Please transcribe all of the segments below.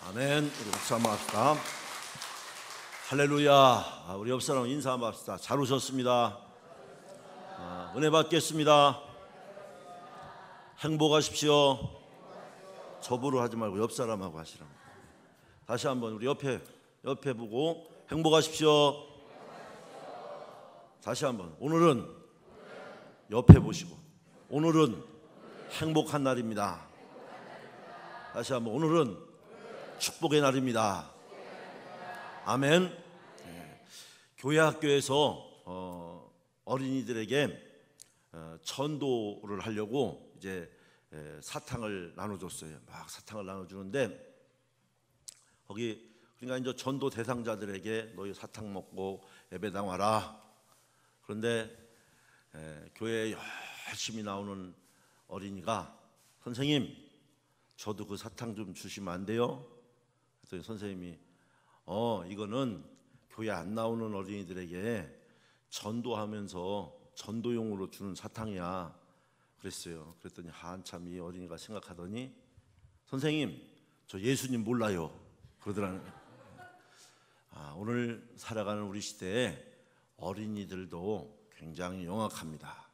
아멘. 우리 박수 한번 합시다. 할렐루야. 우리 옆 사람 인사 한번 합시다. 잘 오셨습니다. 은혜 받겠습니다. 행복하십시오. 저보로 하지 말고 옆 사람하고 하시라고. 다시 한번 우리 옆에 보고 행복하십시오. 다시 한번. 오늘은 옆에 보시고 오늘은 행복한 날입니다. 다시 한번. 오늘은 축복의 날입니다. 아멘. 교회 학교에서 어린이들에게 전도를 하려고 이제 사탕을 나눠줬어요. 막 사탕을 나눠주는데 거기 그러니까 이제 전도 대상자들에게 너희 사탕 먹고 예배당 와라. 그런데 교회에 열심히 나오는 어린이가 선생님 저도 그 사탕 좀 주시면 안 돼요? 그랬더니 선생님이 이거는 교회 안 나오는 어린이들에게 전도하면서 전도용으로 주는 사탕이야 그랬어요. 그랬더니 한참 이 어린이가 생각하더니 선생님 저 예수님 몰라요 그러더라는 거예요. 오늘 살아가는 우리 시대에 어린이들도 굉장히 영악합니다.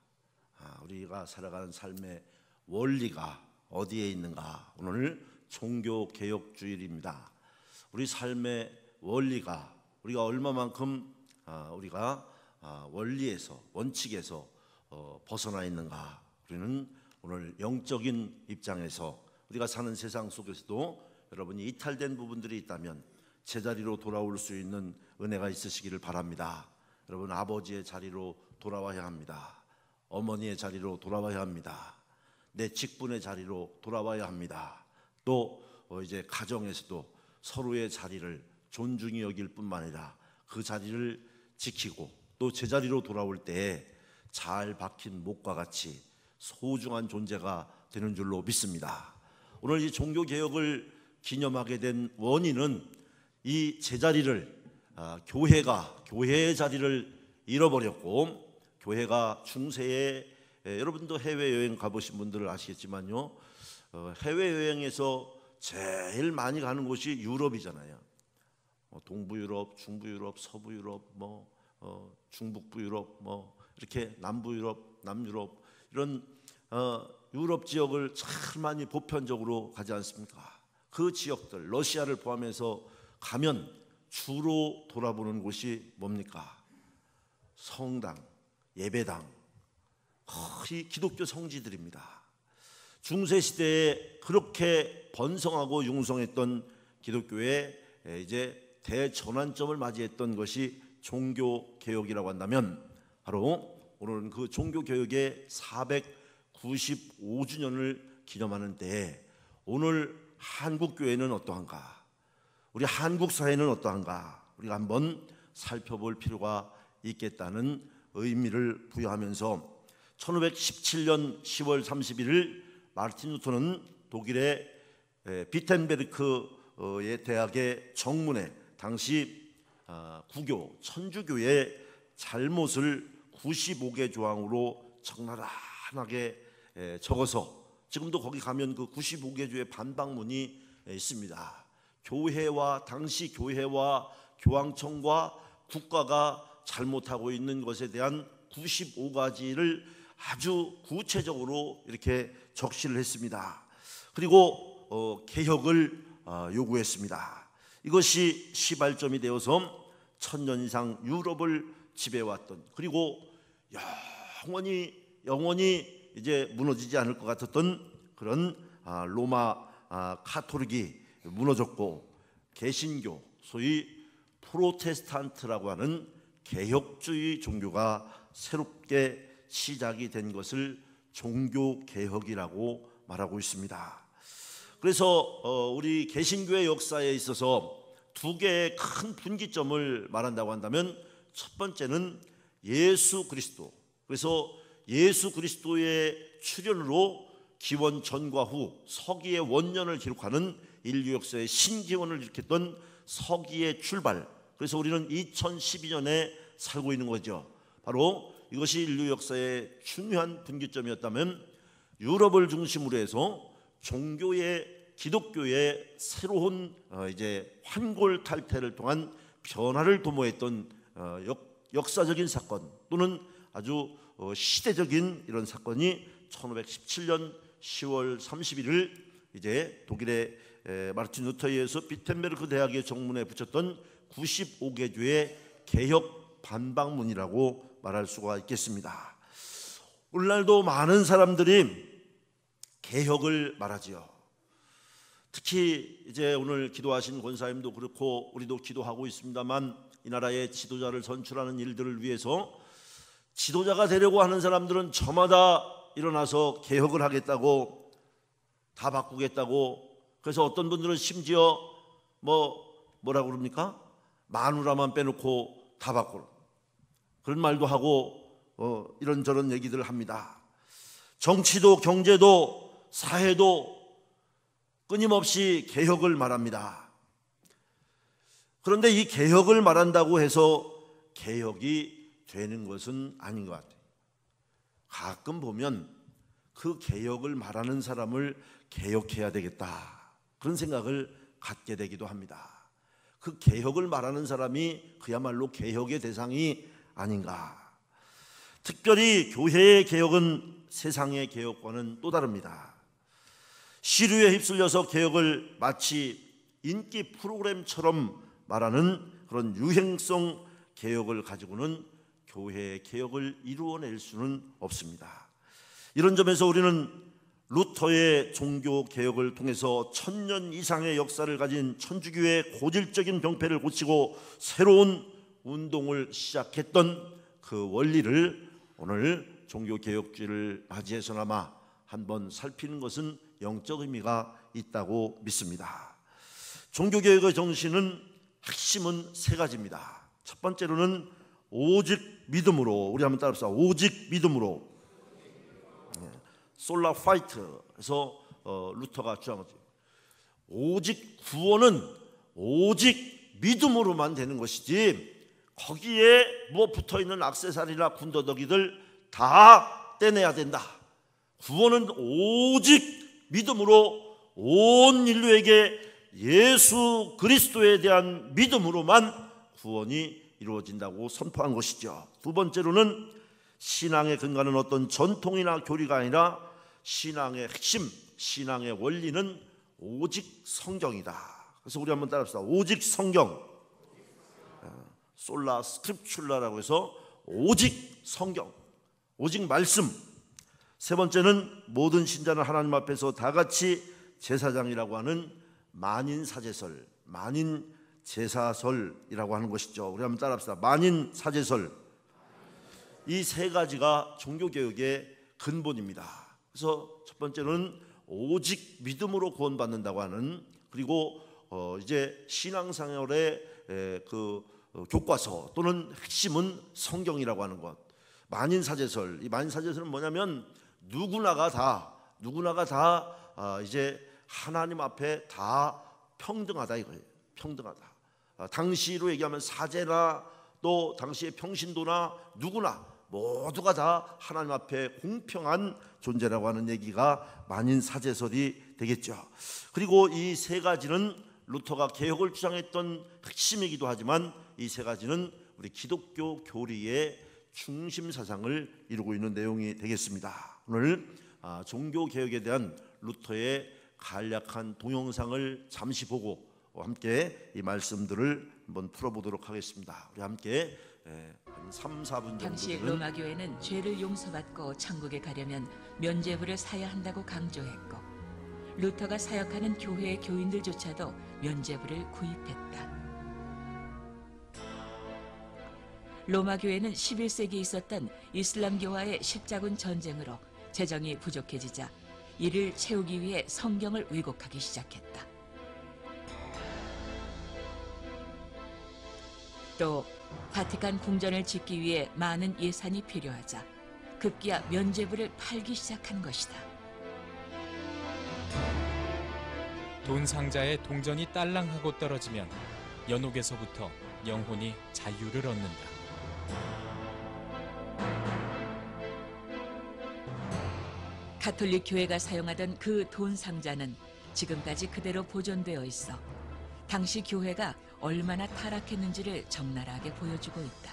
우리가 살아가는 삶의 원리가 어디에 있는가? 오늘 종교개혁주일입니다. 우리 삶의 원리가 우리가 얼마만큼 우리가 원리에서 원칙에서 벗어나 있는가? 우리는 오늘 영적인 입장에서 우리가 사는 세상 속에서도 여러분이 이탈된 부분들이 있다면 제자리로 돌아올 수 있는 은혜가 있으시기를 바랍니다. 여러분 아버지의 자리로 돌아와야 합니다. 어머니의 자리로 돌아와야 합니다. 내 직분의 자리로 돌아와야 합니다. 또 이제 가정에서도 서로의 자리를 존중히 여길 뿐만 아니라 그 자리를 지키고 또 제자리로 돌아올 때에 잘 박힌 목과 같이 소중한 존재가 되는 줄로 믿습니다. 오늘 이 종교개혁을 기념하게 된 원인은 이 제자리를 교회의 자리를 잃어버렸고 교회가 중세에 여러분도 해외여행 가보신 분들은 아시겠지만요 해외여행에서 제일 많이 가는 곳이 유럽이잖아요. 동부유럽, 중부유럽, 서부유럽, 중북부 유럽, 이렇게 남부유럽, 남유럽 이런 유럽 지역을 참 많이 보편적으로 가지 않습니까? 그 지역들 러시아를 포함해서 가면 주로 돌아보는 곳이 뭡니까? 성당, 예배당, 거의 기독교 성지들입니다. 중세 시대에 그렇게 번성하고 융성했던 기독교에 이제 대전환점을 맞이했던 것이 종교개혁이라고 한다면 바로 오늘은 그 종교개혁의 495주년을 기념하는 때에 오늘 한국교회는 어떠한가? 우리 한국 사회는 어떠한가? 우리가 한번 살펴볼 필요가 있겠다는 의미를 부여하면서 1517년 10월 31일 마르틴 루터는 독일의 비텐베르크의 대학의 정문에 당시 구교 천주교의 잘못을 95개 조항으로 적나라하게 적어서 지금도 거기 가면 그 95개 조의 반박문이 있습니다. 당시 교회와 교황청과 국가가 잘못하고 있는 것에 대한 95가지를 아주 구체적으로 이렇게 적시를 했습니다. 그리고 개혁을 요구했습니다. 이것이 시발점이 되어서 1000년 이상 유럽을 지배해왔던 그리고 영원히 이제 무너지지 않을 것 같았던 그런 로마 카톨릭이 무너졌고 개신교 소위 프로테스탄트라고 하는 개혁주의 종교가 새롭게 시작이 된 것을 종교개혁이라고 말하고 있습니다. 그래서 우리 개신교의 역사에 있어서 두 개의 큰 분기점을 말한다고 한다면 첫 번째는 예수 그리스도. 그래서 예수 그리스도의 출현으로 기원 전과 후 서기의 원년을 기록하는 인류 역사의 신기원을 일으켰던 서기의 출발. 그래서 우리는 2012년에 살고 있는 거죠. 바로 이것이 인류 역사의 중요한 분기점이었다면 유럽을 중심으로 해서 종교의 기독교의 새로운 이제 환골탈태를 통한 변화를 도모했던 역사적인 사건 또는 아주 시대적인 이런 사건이 1517년 10월 31일 이제 독일의 마르틴 루터에 의해서 비텐베르크 대학의 정문에 붙였던 95개조의 개혁 반박문이라고 말할 수가 있겠습니다. 오늘날도 많은 사람들이 개혁을 말하지요. 특히 이제 오늘 기도하신 권사님도 그렇고 우리도 기도하고 있습니다만 이 나라의 지도자를 선출하는 일들을 위해서 지도자가 되려고 하는 사람들은 저마다 일어나서 개혁을 하겠다고 다 바꾸겠다고, 그래서 어떤 분들은 심지어 뭐라고 그럽니까? 마누라만 빼놓고 다 바꾸는 그런 말도 하고 이런저런 얘기들을 합니다. 정치도 경제도 사회도 끊임없이 개혁을 말합니다. 그런데 이 개혁을 말한다고 해서 개혁이 되는 것은 아닌 것 같아요. 가끔 보면 그 개혁을 말하는 사람을 개혁해야 되겠다 그런 생각을 갖게 되기도 합니다. 그 개혁을 말하는 사람이 그야말로 개혁의 대상이 아닌가. 특별히 교회의 개혁은 세상의 개혁과는 또 다릅니다. 시류에 휩쓸려서 개혁을 마치 인기 프로그램처럼 말하는 그런 유행성 개혁을 가지고는 교회의 개혁을 이루어낼 수는 없습니다. 이런 점에서 우리는 루터의 종교 개혁을 통해서 1000년 이상의 역사를 가진 천주교의 고질적인 병폐를 고치고 새로운 운동을 시작했던 그 원리를 오늘 종교개혁주의를 맞이해서나마 한번 살피는 것은 영적 의미가 있다고 믿습니다. 종교개혁의 정신은 핵심은 세 가지입니다. 첫 번째로는 오직 믿음으로, 우리 한번 따라합시다. 오직 믿음으로. 솔라 파이트에서 루터가 주장하죠. 오직 구원은 오직 믿음으로만 되는 것이지 거기에 뭐 붙어있는 액세서리나 군더더기들 다 떼내야 된다. 구원은 오직 믿음으로 온 인류에게 예수 그리스도에 대한 믿음으로만 구원이 이루어진다고 선포한 것이죠. 두 번째로는 신앙의 근간은 어떤 전통이나 교리가 아니라 신앙의 핵심, 신앙의 원리는 오직 성경이다. 그래서 우리 한번 따라합시다. 오직 성경, 솔라 스크립츄라라고 해서 오직 성경, 오직 말씀. 세 번째는 모든 신자는 하나님 앞에서 다 같이 제사장이라고 하는 만인사제설, 만인제사설이라고 하는 것이죠. 우리 한번 따라합시다. 만인사제설. 이 세 가지가 종교개혁의 근본입니다. 그래서 첫 번째는 오직 믿음으로 구원받는다고 하는, 그리고 이제 신앙생활의 그 교과서 또는 핵심은 성경이라고 하는 것. 만인사제설. 이 만인사제설은 뭐냐면 누구나가 다 이제 하나님 앞에 다 평등하다 이거예요. 평등하다. 당시로 얘기하면 사제나 또 당시의 평신도나 누구나 모두가 다 하나님 앞에 공평한 존재라고 하는 얘기가 만인사제설이 되겠죠. 그리고 이 세 가지는 루터가 개혁을 주장했던 핵심이기도 하지만 이 세 가지는 우리 기독교 교리의 중심 사상을 이루고 있는 내용이 되겠습니다. 오늘 종교개혁에 대한 루터의 간략한 동영상을 잠시 보고 함께 이 말씀들을 한번 풀어보도록 하겠습니다. 우리 함께 한 3, 4분 당시 정도는 로마 교회는 죄를 용서받고 천국에 가려면 면죄부를 사야 한다고 강조했고 루터가 사역하는 교회의 교인들조차도 면죄부를 구입했다. 로마 교회는 11세기에 있었던 이슬람교와의 십자군 전쟁으로 재정이 부족해지자 이를 채우기 위해 성경을 왜곡하기 시작했다. 또 바티칸 궁전을 짓기 위해 많은 예산이 필요하자 급기야 면죄부를 팔기 시작한 것이다. 돈 상자의 동전이 딸랑하고 떨어지면 연옥에서부터 영혼이 자유를 얻는다. 가톨릭 교회가 사용하던 그 돈 상자는 지금까지 그대로 보존되어 있어 당시 교회가 얼마나 타락했는지를 적나라하게 보여주고 있다.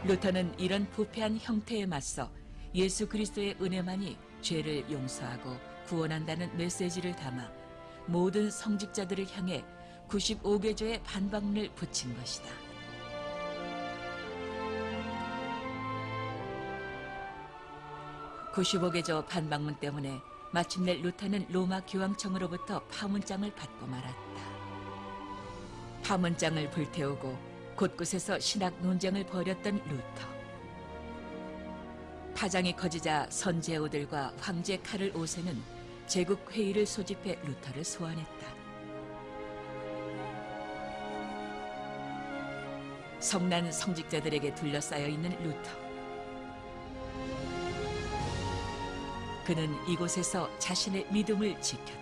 루터는 이런 부패한 형태에 맞서 예수 그리스도의 은혜만이 죄를 용서하고 구원한다는 메시지를 담아 모든 성직자들을 향해 95개조의 반박문을 붙인 것이다. (95개조) 반박문 때문에 마침내 루터는 로마 교황청으로부터 파문장을 받고 말았다. 파문장을 불태우고 곳곳에서 신학 논쟁을 벌였던 루터. 파장이 커지자 선제후들과 황제 카를 5세는 제국 회의를 소집해 루터를 소환했다. 성난 성직자들에게 둘러싸여 있는 루터. 그는 이곳에서 자신의 믿음을 지켰다.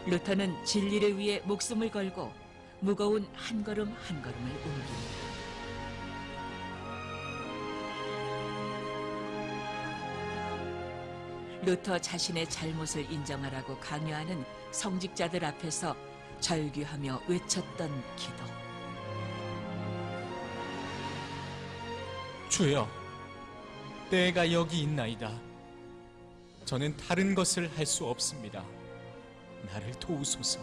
루터는 진리를 위해 목숨을 걸고 무거운 한 걸음 한 걸음을 옮긴다. 루터 자신의 잘못을 인정하라고 강요하는 성직자들 앞에서 절규하며 외쳤던 기도. 주여, 때가 여기 있나이다. 저는 다른 것을 할 수 없습니다. 나를 도우소서.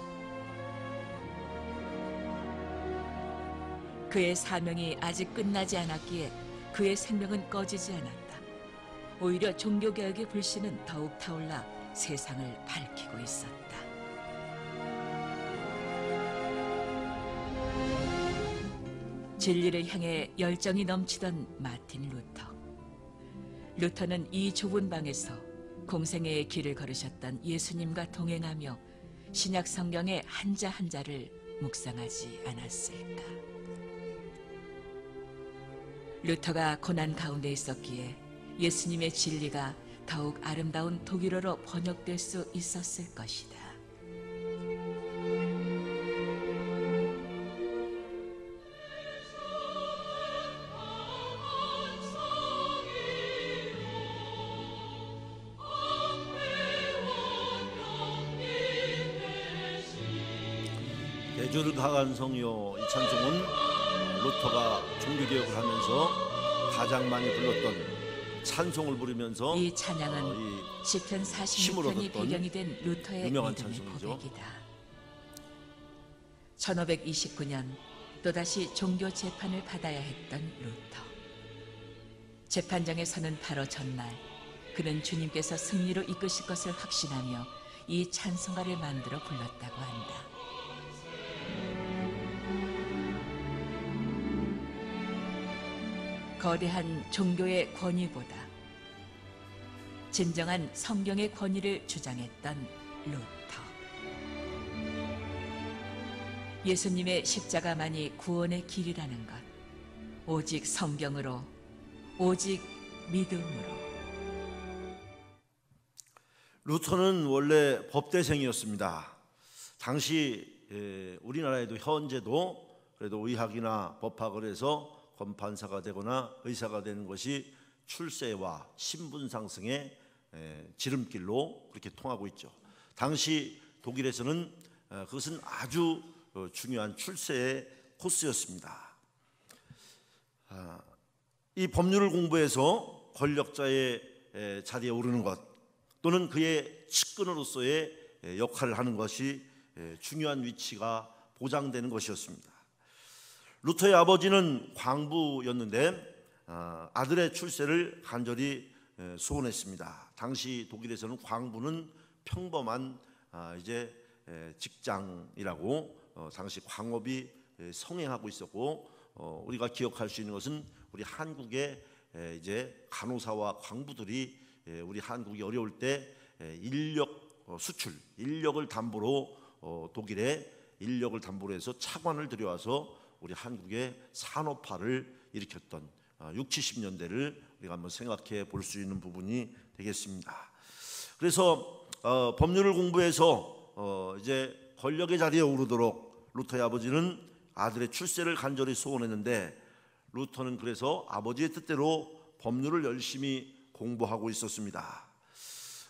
그의 사명이 아직 끝나지 않았기에 그의 생명은 꺼지지 않았다. 오히려 종교개혁의 불씨는 더욱 타올라 세상을 밝히고 있었다. 진리를 향해 열정이 넘치던 마틴 루터. 루터는 이 좁은 방에서 공생애의 길을 걸으셨던 예수님과 동행하며 신약 성경의 한자 한자를 묵상하지 않았을까. 루터가 고난 가운데 있었기에 예수님의 진리가 더욱 아름다운 독일어로 번역될 수 있었을 것이다. 대주를 강한 성요, 이 찬송은 루터가 종교개혁을 하면서 가장 많이 불렀던 찬송을 부르면서 이 찬양은 시편 46편이 배경이 된 루터의 유명한 믿음의 찬송이죠. 고백이다. 1529년 또다시 종교 재판을 받아야 했던 루터. 재판장에 서는 바로 전날 그는 주님께서 승리로 이끄실 것을 확신하며 이 찬송가를 만들어 불렀다고 한다. 거대한 종교의 권위보다 진정한 성경의 권위를 주장했던 루터. 예수님의 십자가만이 구원의 길이라는 것, 오직 성경으로, 오직 믿음으로. 루터는 원래 법대생이었습니다. 당시 우리나라에도 현재도 그래도 의학이나 법학을 해서 검판사가 되거나 의사가 되는 것이 출세와 신분 상승의 지름길로 그렇게 통하고 있죠. 당시 독일에서는 그것은 아주 중요한 출세의 코스였습니다. 이 법률을 공부해서 권력자의 자리에 오르는 것 또는 그의 측근으로서의 역할을 하는 것이 중요한 위치가 보장되는 것이었습니다. 루터의 아버지는 광부였는데 아들의 출세를 간절히 소원했습니다. 당시 독일에서는 광부는 평범한 이제 직장이라고 당시 광업이 성행하고 있었고, 우리가 기억할 수 있는 것은 우리 한국의 이제 간호사와 광부들이 우리 한국이 어려울 때 인력 수출, 인력을 담보로 독일에 인력을 담보로 해서 차관을 들여와서 우리 한국의 산업화를 일으켰던 60, 70년대를 우리가 한번 생각해 볼 수 있는 부분이 되겠습니다. 그래서 법률을 공부해서 이제 권력의 자리에 오르도록 루터의 아버지는 아들의 출세를 간절히 소원했는데 루터는 그래서 아버지의 뜻대로 법률을 열심히 공부하고 있었습니다.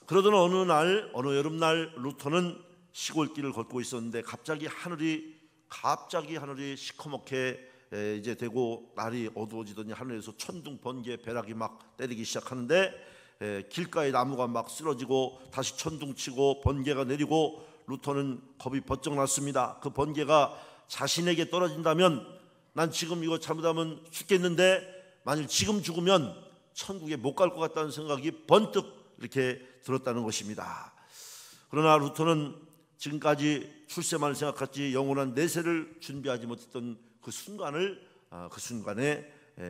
그러던 어느 여름날 루터는 시골길을 걷고 있었는데 갑자기 하늘이 시커멓게 이제 되고 날이 어두워지더니 하늘에서 천둥, 번개, 벼락이 막 때리기 시작하는데 길가에 나무가 막 쓰러지고 다시 천둥 치고 번개가 내리고 루터는 겁이 번쩍 났습니다. 그 번개가 자신에게 떨어진다면 난 지금 이거 잘못하면 죽겠는데 만일 지금 죽으면 천국에 못 갈 것 같다는 생각이 번뜩 이렇게 들었다는 것입니다. 그러나 루터는 지금까지 출세만을 생각했지 영원한 내세를 준비하지 못했던 그 순간에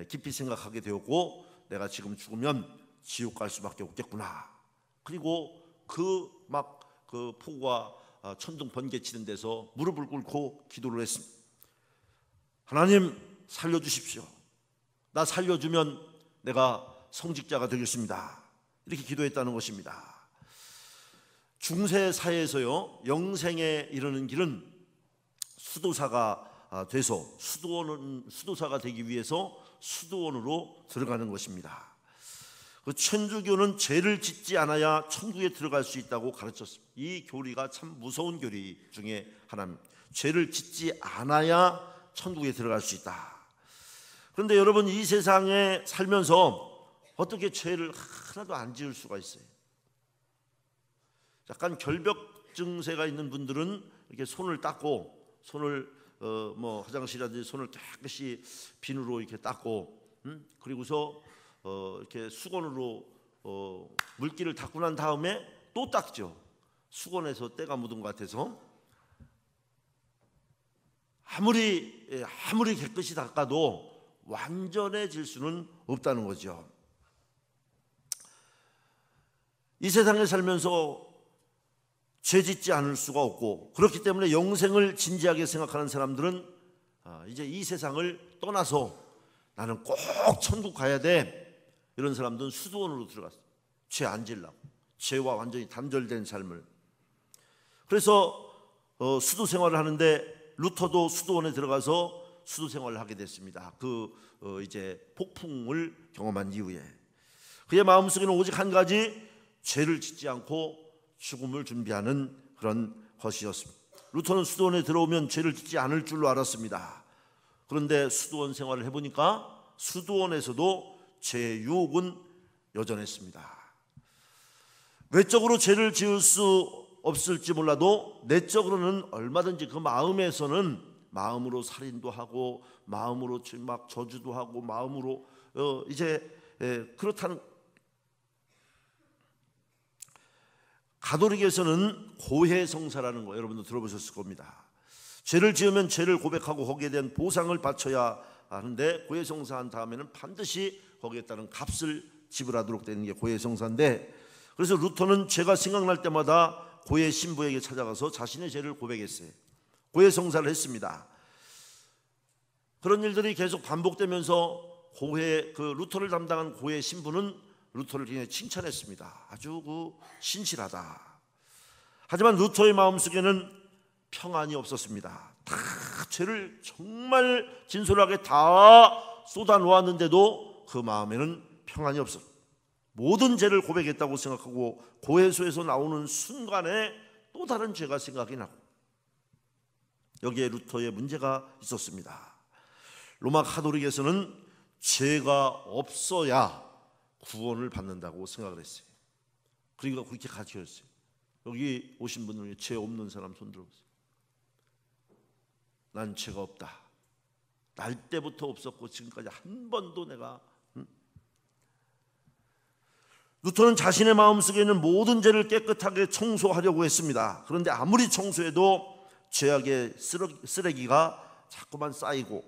깊이 생각하게 되었고, 내가 지금 죽으면 지옥 갈 수밖에 없겠구나. 그리고 그 폭우와 천둥 번개 치는 데서 무릎을 꿇고 기도를 했습니다. 하나님 살려주십시오. 나 살려주면 내가 성직자가 되겠습니다. 이렇게 기도했다는 것입니다. 중세 사회에서요, 영생에 이르는 길은 수도사가 돼서 수도사가 되기 위해서 수도원으로 들어가는 것입니다. 그 천주교는 죄를 짓지 않아야 천국에 들어갈 수 있다고 가르쳤습니다. 이 교리가 참 무서운 교리 중에 하나입니다. 죄를 짓지 않아야 천국에 들어갈 수 있다. 그런데 여러분, 이 세상에 살면서 어떻게 죄를 하나도 안 지을 수가 있어요? 약간 결벽 증세가 있는 분들은 이렇게 손을 닦고, 화장실이라든지 손을 깨끗이 비누로 이렇게 닦고, 그리고서 이렇게 수건으로 물기를 닦고 난 다음에 또 닦죠. 수건에서 때가 묻은 것 같아서. 아무리 깨끗이 닦아도 완전해질 수는 없다는 거죠. 이 세상에 살면서 죄 짓지 않을 수가 없고, 그렇기 때문에 영생을 진지하게 생각하는 사람들은 이제 이 세상을 떠나서 나는 꼭 천국 가야 돼, 이런 사람들은 수도원으로 들어갔어요. 죄 안 지으려고, 죄와 완전히 단절된 삶을. 그래서 수도 생활을 하는데 루터도 수도원에 들어가서 수도 생활을 하게 됐습니다. 이제 폭풍을 경험한 이후에 그의 마음속에는 오직 한 가지, 죄를 짓지 않고 죽음을 준비하는 그런 것이었습니다. 루터는 수도원에 들어오면 죄를 짓지 않을 줄로 알았습니다. 그런데 수도원 생활을 해보니까 수도원에서도 죄의 유혹은 여전했습니다. 외적으로 죄를 지을 수 없을지 몰라도 내적으로는 얼마든지 그 마음에서는 마음으로 살인도 하고, 마음으로 막 저주도 하고, 마음으로 그렇다는. 가톨릭에서는 고해성사라는 거 여러분도 들어보셨을 겁니다. 죄를 지으면 죄를 고백하고 거기에 대한 보상을 바쳐야 하는데, 고해성사한 다음에는 반드시 거기에 따른 값을 지불하도록 되는 게 고해성사인데, 그래서 루터는 죄가 생각날 때마다 고해 신부에게 찾아가서 자신의 죄를 고백했어요. 고해성사를 했습니다. 그런 일들이 계속 반복되면서 루터를 담당한 고해 신부는 루터를 굉장히 칭찬했습니다. 아주 신실하다. 하지만 루터의 마음속에는 평안이 없었습니다. 다 죄를 정말 진솔하게 다 쏟아 놓았는데도 그 마음에는 평안이 없었어요. 모든 죄를 고백했다고 생각하고 고해소에서 나오는 순간에 또 다른 죄가 생각이 나고, 여기에 루터의 문제가 있었습니다. 로마 가톨릭에서는 죄가 없어야 구원을 받는다고 생각을 했어요. 그러니까 그렇게 가르쳐줬어요. 여기 오신 분들 중에 죄 없는 사람 손 들어보세요. 난 죄가 없다. 날 때부터 없었고 지금까지 한 번도 내가. 루터는 자신의 마음속에 있는 모든 죄를 깨끗하게 청소하려고 했습니다. 그런데 아무리 청소해도 죄악의 쓰레기가 자꾸만 쌓이고,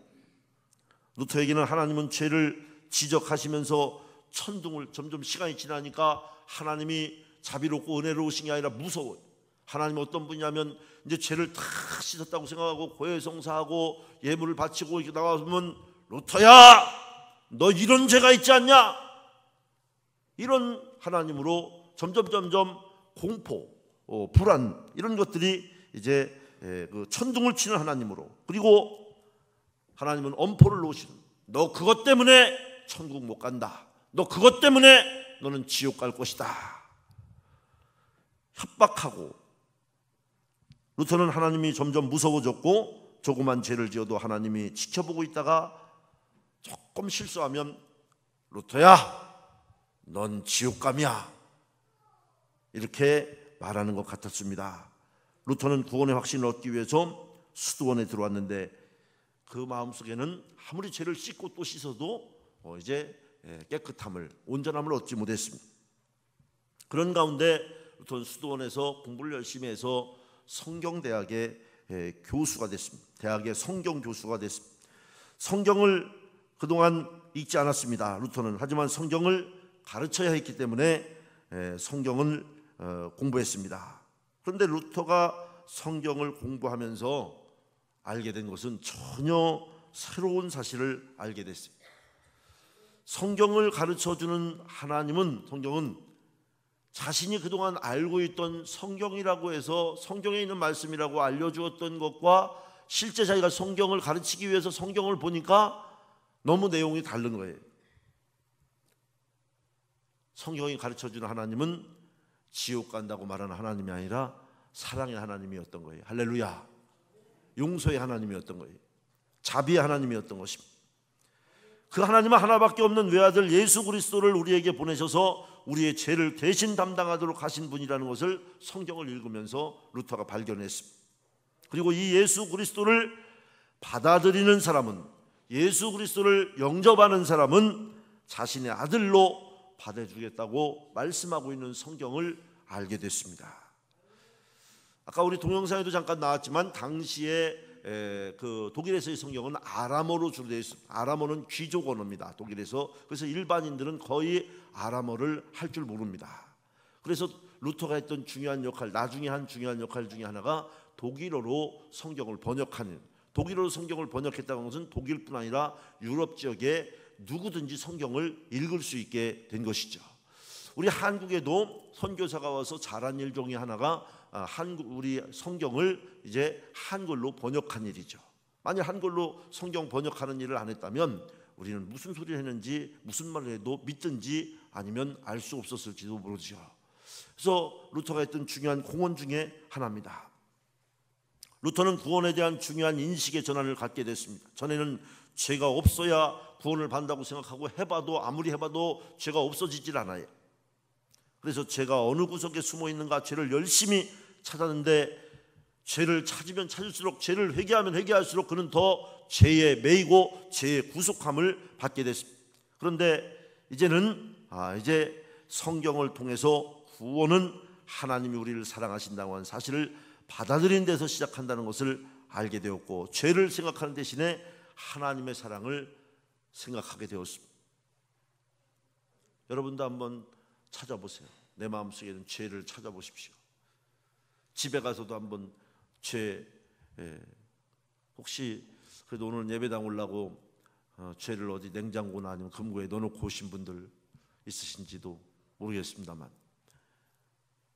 루터에게는 하나님은 죄를 지적하시면서 천둥을, 점점 시간이 지나니까 하나님이 자비롭고 은혜로우신 게 아니라 무서워요. 하나님은 어떤 분이냐면 이제 죄를 다 씻었다고 생각하고 고해성사하고 예물을 바치고 이렇게 나가면, 루터야 너 이런 죄가 있지 않냐, 이런 하나님으로 점점 공포, 불안, 이런 것들이 이제 그 천둥을 치는 하나님으로, 그리고 하나님은 엄포를 놓으시는, 너 그것 때문에 천국 못 간다. 너 그것 때문에 너는 지옥 갈 것이다. 협박하고, 루터는 하나님이 점점 무서워졌고 조그만 죄를 지어도 하나님이 지켜보고 있다가 조금 실수하면 루터야, 넌 지옥감이야, 이렇게 말하는 것 같았습니다. 루터는 구원의 확신을 얻기 위해서 수도원에 들어왔는데 그 마음속에는 아무리 죄를 씻고 또 씻어도 이제 깨끗함을, 온전함을 얻지 못했습니다. 그런 가운데 루터는 수도원에서 공부를 열심히 해서 성경대학의 교수가 됐습니다. 대학의 성경 교수가 됐습니다. 성경을 그동안 읽지 않았습니다, 루터는. 하지만 성경을 가르쳐야 했기 때문에 성경을 공부했습니다. 그런데 루터가 성경을 공부하면서 알게 된 것은 전혀 새로운 사실을 알게 됐어요. 성경을 가르쳐주는 하나님은, 성경은 자신이 그동안 알고 있던 성경이라고 해서 성경에 있는 말씀이라고 알려주었던 것과 실제 자기가 성경을 가르치기 위해서 성경을 보니까 너무 내용이 다른 거예요. 성경이 가르쳐주는 하나님은 지옥 간다고 말하는 하나님이 아니라 사랑의 하나님이었던 거예요. 할렐루야. 용서의 하나님이었던 거예요. 자비의 하나님이었던 것입니다. 그 하나님은 하나밖에 없는 외아들 예수 그리스도를 우리에게 보내셔서 우리의 죄를 대신 담당하도록 하신 분이라는 것을 성경을 읽으면서 루터가 발견했습니다. 그리고 이 예수 그리스도를 받아들이는 사람은, 예수 그리스도를 영접하는 사람은 자신의 아들로 받아주겠다고 말씀하고 있는 성경을 알게 됐습니다. 아까 우리 동영상에도 잠깐 나왔지만 당시에 그 독일에서의 성경은 아람어로 주로 되어 있습니다. 아람어는 귀족 언어입니다, 독일에서. 그래서 일반인들은 거의 아람어를 할 줄 모릅니다. 그래서 루터가 했던 중요한 역할, 나중에 한 중요한 역할 중에 하나가 독일어로 성경을 번역하는, 독일어로 성경을 번역했다는 것은 독일뿐 아니라 유럽 지역에 누구든지 성경을 읽을 수 있게 된 것이죠. 우리 한국에도 선교사가 와서 잘한 일 중에 하나가 우리 성경을 이제 한글로 번역한 일이죠. 만약 한글로 성경 번역하는 일을 안 했다면 우리는 무슨 소리를 했는지, 무슨 말을 해도 믿든지 아니면 알 수 없었을지도 모르죠. 그래서 루터가 했던 중요한 공헌 중에 하나입니다. 루터는 구원에 대한 중요한 인식의 전환을 갖게 됐습니다. 전에는 죄가 없어야 구원을 받는다고 생각하고 해봐도, 아무리 해봐도 죄가 없어지질 않아요. 그래서 죄가 어느 구석에 숨어 있는가 죄를 열심히 찾았는데, 죄를 찾으면 찾을수록, 죄를 회개하면 회개할수록 그는 더 죄에 매이고 죄의 구속함을 받게 됐습니다. 그런데 이제는 이제 성경을 통해서 구원은 하나님이 우리를 사랑하신다고 하는 사실을 받아들이는 데서 시작한다는 것을 알게 되었고, 죄를 생각하는 대신에 하나님의 사랑을 생각하게 되었습니다. 여러분도 한번 찾아보세요. 내 마음속에 있는 죄를 찾아보십시오. 집에 가서도 한번 혹시 그래도 오늘 예배당 오려고 죄를 어디 냉장고나 아니면 금고에 넣어놓고 오신 분들 있으신지도 모르겠습니다만,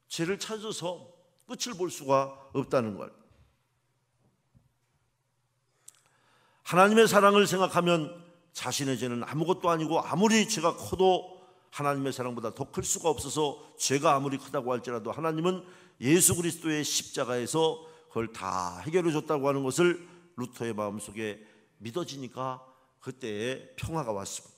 죄를 찾아서 끝을 볼 수가 없다는 걸. 하나님의 사랑을 생각하면 자신의 죄는 아무것도 아니고, 아무리 죄가 커도 하나님의 사랑보다 더 클 수가 없어서, 죄가 아무리 크다고 할지라도 하나님은 예수 그리스도의 십자가에서 그걸 다 해결해 줬다고 하는 것을 루터의 마음속에 믿어지니까 그때에 평화가 왔습니다.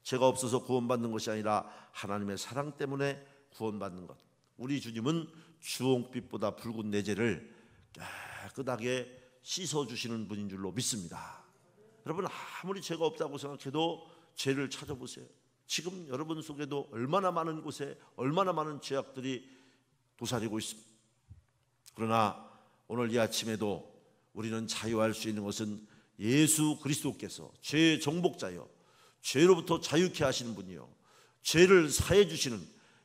죄가 없어서 구원받는 것이 아니라 하나님의 사랑 때문에 구원받는 것. 우리 주님은 주홍빛보다 붉은 내 죄를 깨끗하게 씻어주시는 분인 줄로 믿습니다. 여러분, 아무리 죄가 없다고 생각해도 죄를 찾아보세요. 지금 여러분 속에도 얼마나 많은 곳에 얼마나 많은 죄악들이 도사리고 있습니다. 그러나 오늘 이 아침에도 우리는 자유할 수 있는 것은 예수 그리스도께서 죄의 정복자여, 죄로부터 자유케 하시는 분이요, 죄를 사해 주시는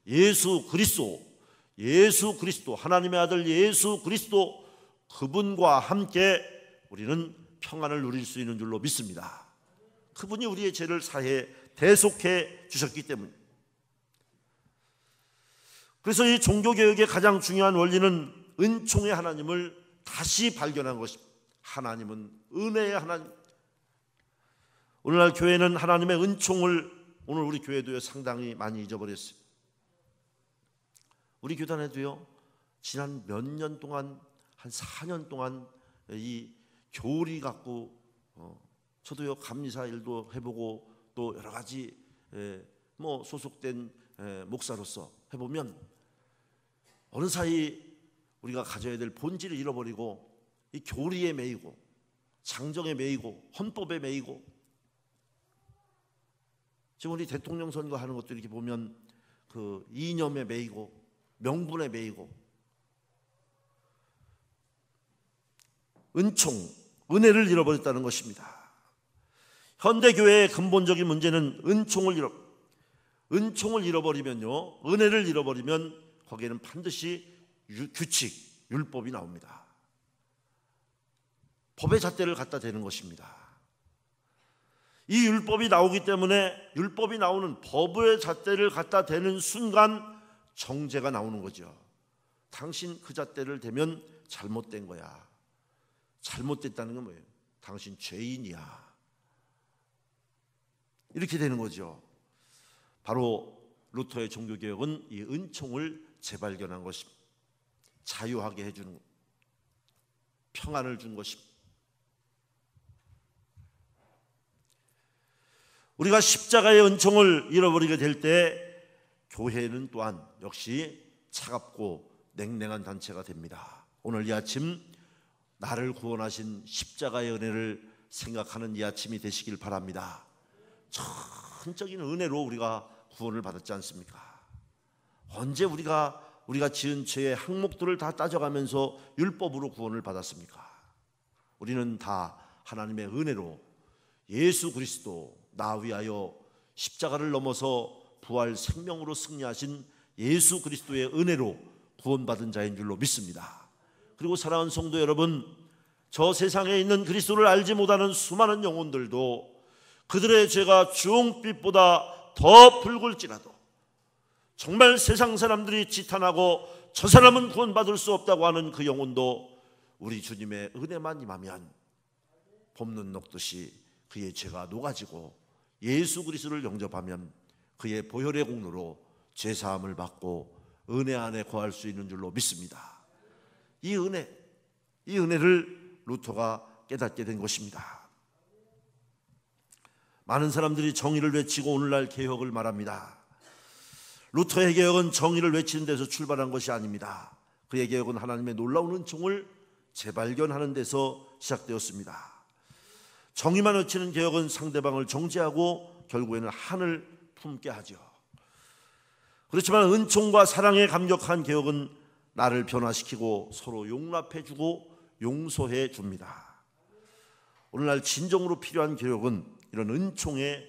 예수 그리스도 하나님의 아들 예수 그리스도, 그분과 함께 우리는 평안을 누릴 수 있는 줄로 믿습니다. 그분이 우리의 죄를 사해 대속해 주셨기 때문에. 그래서 이 종교개혁의 가장 중요한 원리는 은총의 하나님을 다시 발견한 것입니다. 하나님은 은혜의 하나님. 오늘날 교회는 하나님의 은총을 오늘 우리 교회도요 상당히 많이 잊어버렸어요. 우리 교단에도요 지난 몇 년 동안 한 4년 동안 이 교리 갖고 저도요 감리사 일도 해보고 또 여러 가지 뭐 소속된 목사로서 해보면 어느 사이 우리가 가져야 될 본질을 잃어버리고 이 교리에 매이고 장정에 매이고 헌법에 매이고, 지금 우리 대통령 선거하는 것도 이렇게 보면 그 이념에 매이고 명분에 매이고, 은총, 은혜를 잃어버렸다는 것입니다. 현대교회의 근본적인 문제는 은총을 잃어버리면요, 은혜를 잃어버리면 거기에는 반드시 규칙, 율법이 나옵니다. 법의 잣대를 갖다 대는 것입니다. 이 율법이 나오기 때문에 율법이 나오는 법의 잣대를 갖다 대는 순간 정죄가 나오는 거죠. 당신 그 잣대를 대면 잘못된 거야. 잘못됐다는 건 뭐예요? 당신 죄인이야. 이렇게 되는 거죠. 바로 루터의 종교개혁은 이 은총을 재발견한 것입니다. 자유하게 해주는 것, 평안을 준 것입니다. 우리가 십자가의 은총을 잃어버리게 될 때 교회는 또한 역시 차갑고 냉랭한 단체가 됩니다. 오늘 이 아침 나를 구원하신 십자가의 은혜를 생각하는 이 아침이 되시길 바랍니다. 천적인 은혜로 우리가 구원을 받았지 않습니까? 언제 우리가 지은 죄의 항목들을 다 따져가면서 율법으로 구원을 받았습니까? 우리는 다 하나님의 은혜로 예수 그리스도 나 위하여 십자가를 넘어서 부활 생명으로 승리하신 예수 그리스도의 은혜로 구원받은 자인 줄로 믿습니다. 그리고 사랑하는 성도 여러분, 저 세상에 있는 그리스도를 알지 못하는 수많은 영혼들도 그들의 죄가 주홍빛보다 더 붉을지라도, 정말 세상 사람들이 지탄하고 저 사람은 구원받을 수 없다고 하는 그 영혼도 우리 주님의 은혜만 임하면 봄눈 녹듯이 그의 죄가 녹아지고 예수 그리스도를 영접하면 그의 보혈의 공로로 죄사함을 받고 은혜 안에 거할 수 있는 줄로 믿습니다. 이 은혜를 루터가 깨닫게 된 것입니다. 많은 사람들이 정의를 외치고 오늘날 개혁을 말합니다. 루터의 개혁은 정의를 외치는 데서 출발한 것이 아닙니다. 그의 개혁은 하나님의 놀라운 은총을 재발견하는 데서 시작되었습니다. 정의만 외치는 개혁은 상대방을 정죄하고 결국에는 한을 품게 하죠. 그렇지만 은총과 사랑에 감격한 개혁은 나를 변화시키고 서로 용납해주고 용서해 줍니다. 오늘날 진정으로 필요한 개혁은 이런 은총의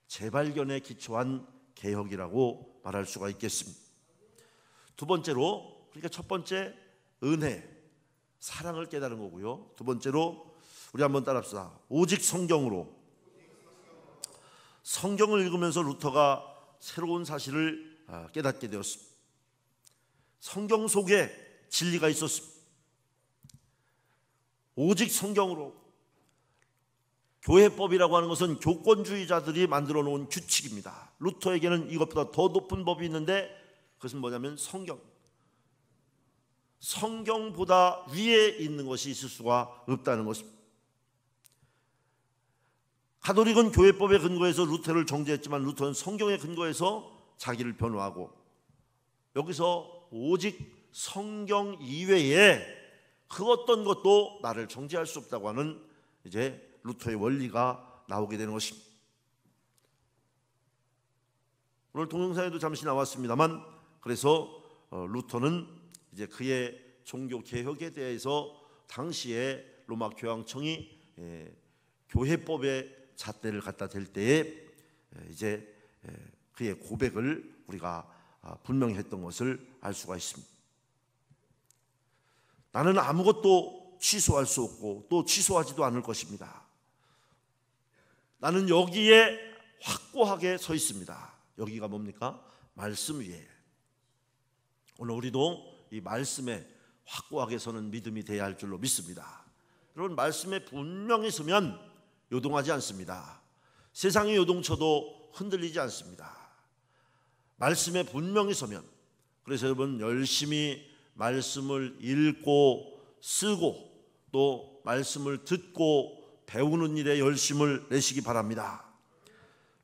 재발견에 기초한 개혁이라고 말할 수가 있겠습니다. 두 번째로, 그러니까 첫 번째 은혜, 사랑을 깨달은 거고요. 두 번째로 우리 한번 따라합시다. 오직 성경으로. 성경을 읽으면서 루터가 새로운 사실을 깨닫게 되었습니다. 성경 속에 진리가 있었습니다. 오직 성경으로. 교회법이라고 하는 것은 교권주의자들이 만들어 놓은 규칙입니다. 루터에게는 이것보다 더 높은 법이 있는데 그것은 뭐냐면 성경보다 위에 있는 것이 있을 수가 없다는 것입니다. 가톨릭은 교회법에 근거해서 루터를 정죄했지만 루터는 성경에 근거해서 자기를 변호하고, 여기서 오직 성경 이외에 그 어떤 것도 나를 정죄할 수 없다고 하는 이제 루터의 원리가 나오게 되는 것입니다. 오늘 동영상에도 잠시 나왔습니다만, 그래서 루터는 이제 그의 종교 개혁에 대해서 당시에 로마 교황청이 교회법의 잣대를 갖다 댈 때에 이제 그의 고백을 우리가 분명히 했던 것을 알 수가 있습니다. 나는 아무것도 취소할 수 없고 또 취소하지도 않을 것입니다. 나는 여기에 확고하게 서 있습니다. 여기가 뭡니까? 말씀 위에. 오늘 우리도 이 말씀에 확고하게 서는 믿음이 되어야 할 줄로 믿습니다. 여러분, 말씀에 분명히 서면 요동하지 않습니다. 세상의 요동쳐도 흔들리지 않습니다. 말씀에 분명히 서면, 그래서 여러분 열심히 말씀을 읽고 쓰고 또 말씀을 듣고 배우는 일에 열심을 내시기 바랍니다.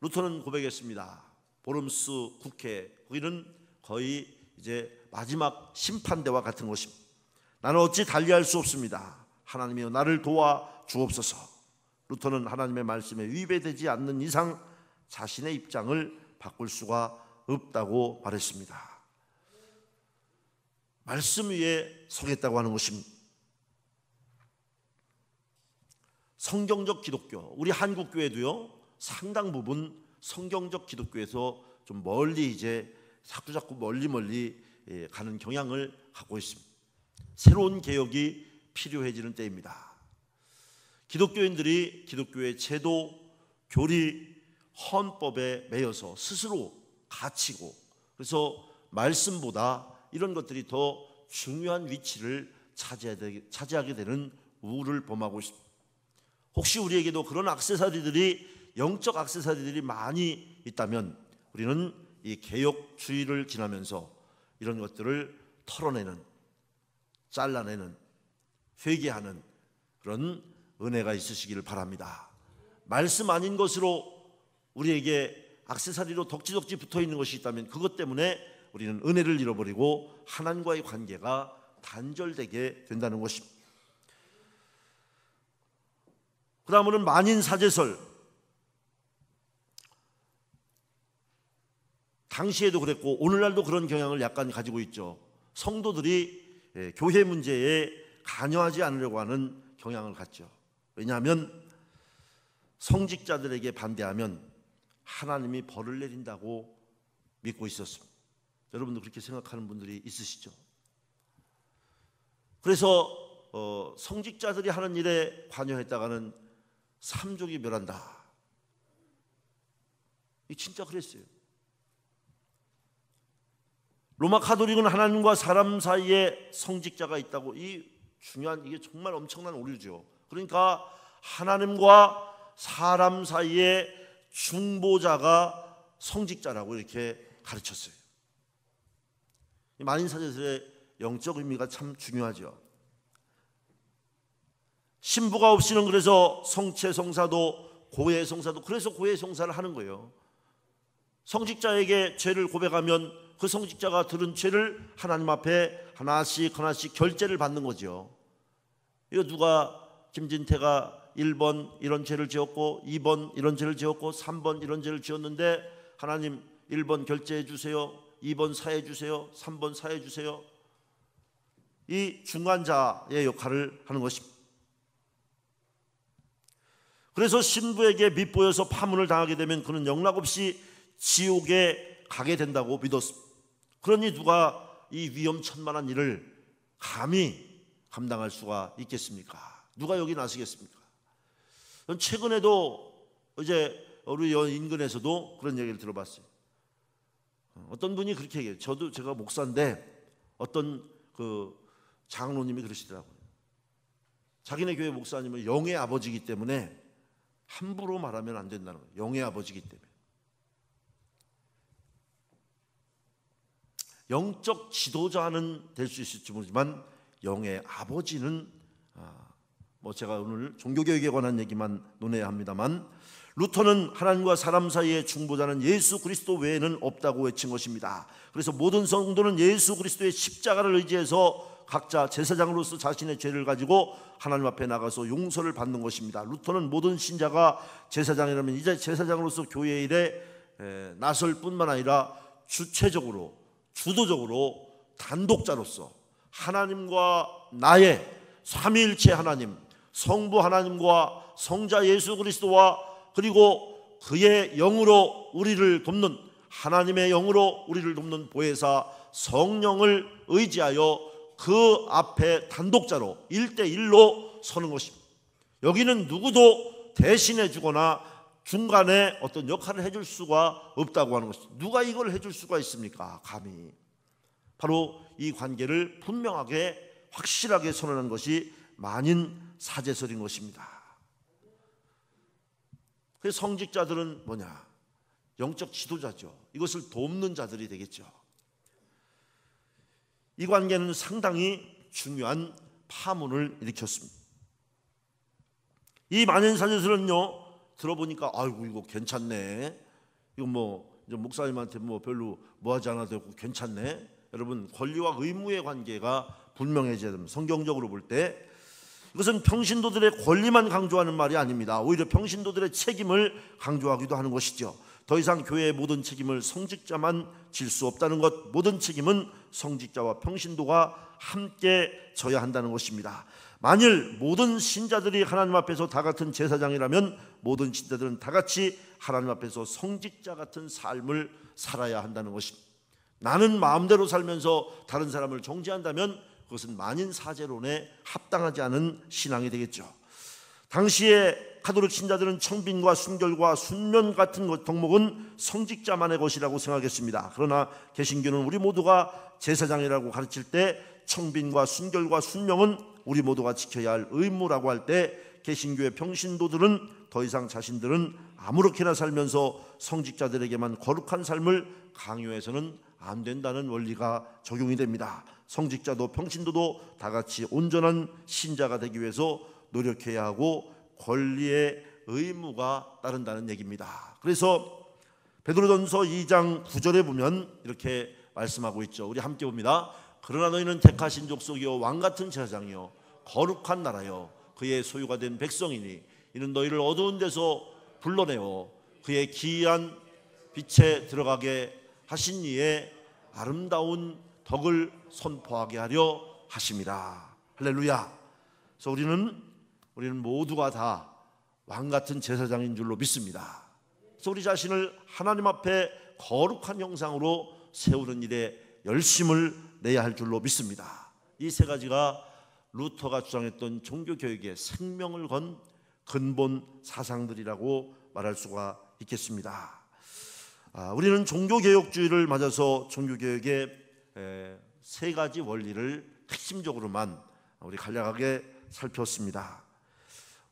루터는 고백했습니다. 보름스 국회, 거기는 거의 이제 마지막 심판대와 같은 것입니다. 나는 어찌 달리할 수 없습니다. 하나님이여 나를 도와 주옵소서. 루터는 하나님의 말씀에 위배되지 않는 이상 자신의 입장을 바꿀 수가 없다고 말했습니다. 말씀 위에 서겠다고 하는 것입니다. 성경적 기독교, 우리 한국교회도요 상당 부분 성경적 기독교에서 좀 멀리 이제 자꾸 멀리 가는 경향을 갖고 있습니다. 새로운 개혁이 필요해지는 때입니다. 기독교인들이 기독교의 제도, 교리, 헌법에 매여서 스스로 갇히고, 그래서 말씀보다 이런 것들이 더 중요한 위치를 차지하게 되는 우울을 범하고 있습니다. 혹시 우리에게도 그런 액세서리들이, 영적 액세서리들이 많이 있다면 우리는 이 개혁주의를 지나면서 이런 것들을 털어내는, 잘라내는, 회개하는 그런 은혜가 있으시기를 바랍니다. 말씀 아닌 것으로 우리에게 액세서리로 덕지덕지 붙어있는 것이 있다면 그것 때문에 우리는 은혜를 잃어버리고 하나님과의 관계가 단절되게 된다는 것입니다. 그 다음으로는 만인사제설. 당시에도 그랬고 오늘날도 그런 경향을 약간 가지고 있죠. 성도들이 교회 문제에 관여하지 않으려고 하는 경향을 갖죠. 왜냐하면 성직자들에게 반대하면 하나님이 벌을 내린다고 믿고 있었습니다. 여러분도 그렇게 생각하는 분들이 있으시죠? 그래서 성직자들이 하는 일에 관여했다가는 삼족이 멸한다. 이 진짜 그랬어요. 로마 카톨릭은 하나님과 사람 사이에 성직자가 있다고, 이 중요한, 이게 정말 엄청난 오류죠. 그러니까 하나님과 사람 사이에 중보자가 성직자라고 이렇게 가르쳤어요. 만인사제설의 영적 의미가 참 중요하죠. 신부가 없이는 그래서 성체성사도 고해성사도, 그래서 고해성사를 하는 거예요. 성직자에게 죄를 고백하면 그 성직자가 들은 죄를 하나님 앞에 하나씩 결제를 받는 거죠. 이거 누가, 김진태가 1번 이런 죄를 지었고 2번 이런 죄를 지었고 3번 이런 죄를 지었는데 하나님 1번 결제해 주세요, 2번 사해 주세요, 3번 사해 주세요. 이 중간자의 역할을 하는 것입니다. 그래서 신부에게 밉보여서 파문을 당하게 되면 그는 영락없이 지옥에 가게 된다고 믿었습니다. 그러니 누가 이 위험천만한 일을 감히 감당할 수가 있겠습니까? 누가 여기 나서겠습니까? 최근에도 이제 우리 인근에서도 그런 얘기를 들어봤어요. 어떤 분이 그렇게 얘기해요. 제가 목사인데 어떤 그 장로님이 그러시더라고요. 자기네 교회 목사님은 영의 아버지이기 때문에 함부로 말하면 안 된다는 거예요. 영의 아버지이기 때문에. 영적 지도자는 될 수 있을지 모르지만 영의 아버지는 제가 오늘 종교개혁에 관한 얘기만 논해야 합니다만, 루터는 하나님과 사람 사이의 중보자는 예수 그리스도 외에는 없다고 외친 것입니다. 그래서 모든 성도는 예수 그리스도의 십자가를 의지해서 각자 제사장으로서 자신의 죄를 가지고 하나님 앞에 나가서 용서를 받는 것입니다. 루터는 모든 신자가 제사장이라면 이제 제사장으로서 교회 일에 나설 뿐만 아니라 주체적으로, 주도적으로, 단독자로서 하나님과 나의 삼위일체 하나님, 성부 하나님과 성자 예수 그리스도와 그리고 그의 영으로 우리를 돕는, 하나님의 영으로 우리를 돕는 보혜사 성령을 의지하여 그 앞에 단독자로 1대1로 서는 것입니다. 여기는 누구도 대신해 주거나 중간에 어떤 역할을 해줄 수가 없다고 하는 것입니다. 누가 이걸 해줄 수가 있습니까? 감히. 바로 이 관계를 분명하게 확실하게 선언한 것이 만인사제설인 것입니다. 그 성직자들은 뭐냐? 영적 지도자죠. 이것을 돕는 자들이 되겠죠. 이 관계는 상당히 중요한 파문을 일으켰습니다. 이 만연사제들은요, 들어보니까 아이고 이거 괜찮네. 이거 뭐 목사님한테 뭐 별로 뭐하지 않아도 되고 괜찮네. 여러분, 권리와 의무의 관계가 분명해져야 됩니다. 성경적으로 볼 때 이것은 평신도들의 권리만 강조하는 말이 아닙니다. 오히려 평신도들의 책임을 강조하기도 하는 것이죠. 더 이상 교회의 모든 책임을 성직자만 질 수 없다는 것, 모든 책임은 성직자와 평신도가 함께 져야 한다는 것입니다. 만일 모든 신자들이 하나님 앞에서 다 같은 제사장이라면 모든 신자들은 다 같이 하나님 앞에서 성직자 같은 삶을 살아야 한다는 것입니다. 나는 마음대로 살면서 다른 사람을 정죄한다면 그것은 만인사제론에 합당하지 않은 신앙이 되겠죠. 당시에 가톨릭 신자들은 청빈과 순결과 순면 같은 덕목은 성직자만의 것이라고 생각했습니다. 그러나 개신교는 우리 모두가 제사장이라고 가르칠 때 청빈과 순결과 순명은 우리 모두가 지켜야 할 의무라고 할 때 개신교의 평신도들은 더 이상 자신들은 아무렇게나 살면서 성직자들에게만 거룩한 삶을 강요해서는 안 된다는 원리가 적용이 됩니다. 성직자도 평신도도 다 같이 온전한 신자가 되기 위해서 노력해야 하고 권리의 의무가 따른다는 얘기입니다. 그래서 베드로전서 2장 9절에 보면 이렇게 말씀하고 있죠. 우리 함께 봅니다. 그러나 너희는 택하신 족속이요 왕같은 제사장이요 거룩한 나라요 그의 소유가 된 백성이니 이는 너희를 어두운 데서 불러내어 그의 기이한 빛에 들어가게 하신 이의 아름다운 덕을 선포하게 하려 하심이라. 할렐루야. 그래서 우리는 모두가 다 왕같은 제사장인 줄로 믿습니다. 그래서 우리 자신을 하나님 앞에 거룩한 형상으로 세우는 일에 열심을 내야 할 줄로 믿습니다. 이 세 가지가 루터가 주장했던 종교개혁의 생명을 건 근본 사상들이라고 말할 수가 있겠습니다. 우리는 종교개혁주의를 맞아서 종교개혁의 세 가지 원리를 핵심적으로만 우리 간략하게 살폈습니다.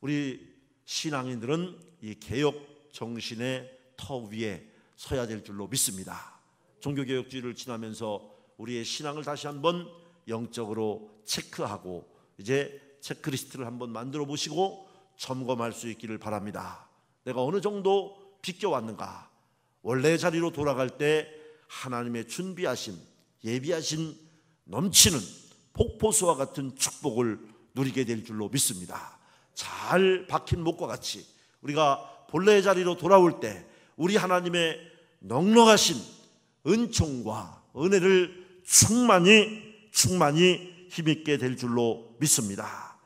우리 신앙인들은 이 개혁 정신의 터 위에 서야 될 줄로 믿습니다. 종교개혁주의를 지나면서 우리의 신앙을 다시 한번 영적으로 체크하고 이제 체크리스트를 한번 만들어 보시고 점검할 수 있기를 바랍니다. 내가 어느 정도 비껴왔는가? 원래 자리로 돌아갈 때 하나님의 준비하신 예비하신 넘치는 폭포수와 같은 축복을 누리게 될 줄로 믿습니다. 잘 박힌 목과 같이 우리가 본래의 자리로 돌아올 때 우리 하나님의 넉넉하신 은총과 은혜를 충만히 힘있게 될 줄로 믿습니다.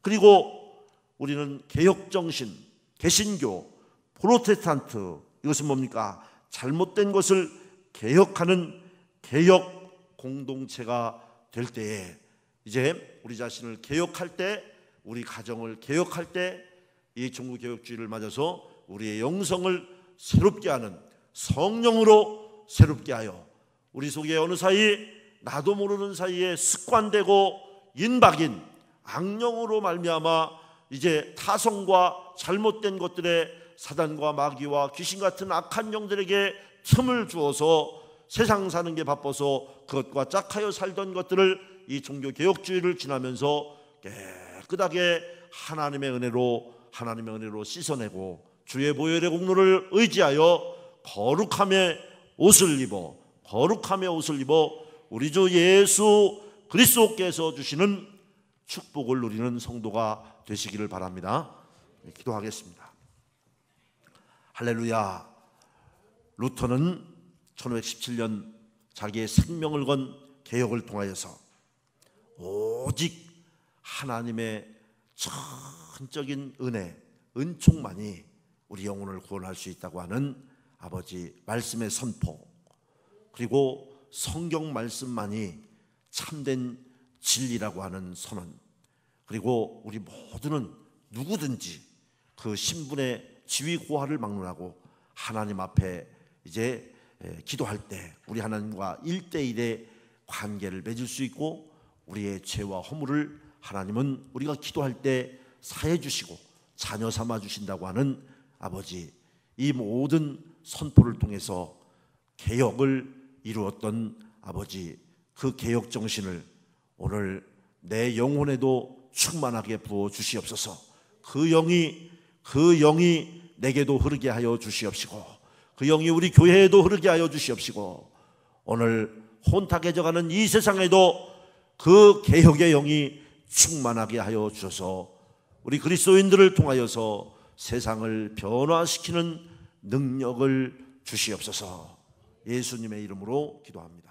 그리고 우리는 개혁정신, 개신교, 프로테스탄트, 이것은 뭡니까? 잘못된 것을 개혁하는 개혁 공동체가 될 때에 이제 우리 자신을 개혁할 때, 우리 가정을 개혁할 때 이 종교개혁주의를 맞아서 우리의 영성을 새롭게 하는 성령으로 새롭게 하여 우리 속에 어느 사이 나도 모르는 사이에 습관되고 인박인 악령으로 말미암아 이제 타성과 잘못된 것들에 사단과 마귀와 귀신 같은 악한 영들에게 틈을 주어서 세상 사는 게 바빠서 그것과 짝하여 살던 것들을 이 종교개혁주의를 지나면서 깨끗하게 하나님의 은혜로 씻어내고 주의 보혈의 공로를 의지하여 거룩함의 옷을 입어 우리 주 예수 그리스도께서 주시는 축복을 누리는 성도가 되시기를 바랍니다. 기도하겠습니다. 할렐루야. 루터는 1517년 자기의 생명을 건 개혁을 통하여서 오직 하나님의 전적인 은혜, 은총만이 우리 영혼을 구원할 수 있다고 하는 아버지 말씀의 선포, 그리고 성경 말씀만이 참된 진리라고 하는 선언, 그리고 우리 모두는 누구든지 그 신분의 지위 고하를 막론하고 하나님 앞에 이제 기도할 때 우리 하나님과 1대1의 관계를 맺을 수 있고 우리의 죄와 허물을 하나님은 우리가 기도할 때 사해 주시고 자녀 삼아 주신다고 하는 아버지, 이 모든 선포를 통해서 개혁을 이루었던 아버지, 그 개혁 정신을 오늘 내 영혼에도 충만하게 부어 주시옵소서. 그 영이 내게도 흐르게 하여 주시옵시고, 그 영이 우리 교회에도 흐르게 하여 주시옵시고, 오늘 혼탁해져가는 이 세상에도 그 개혁의 영이 충만하게 하여 주셔서 우리 그리스도인들을 통하여서 세상을 변화시키는 능력을 주시옵소서. 예수님의 이름으로 기도합니다.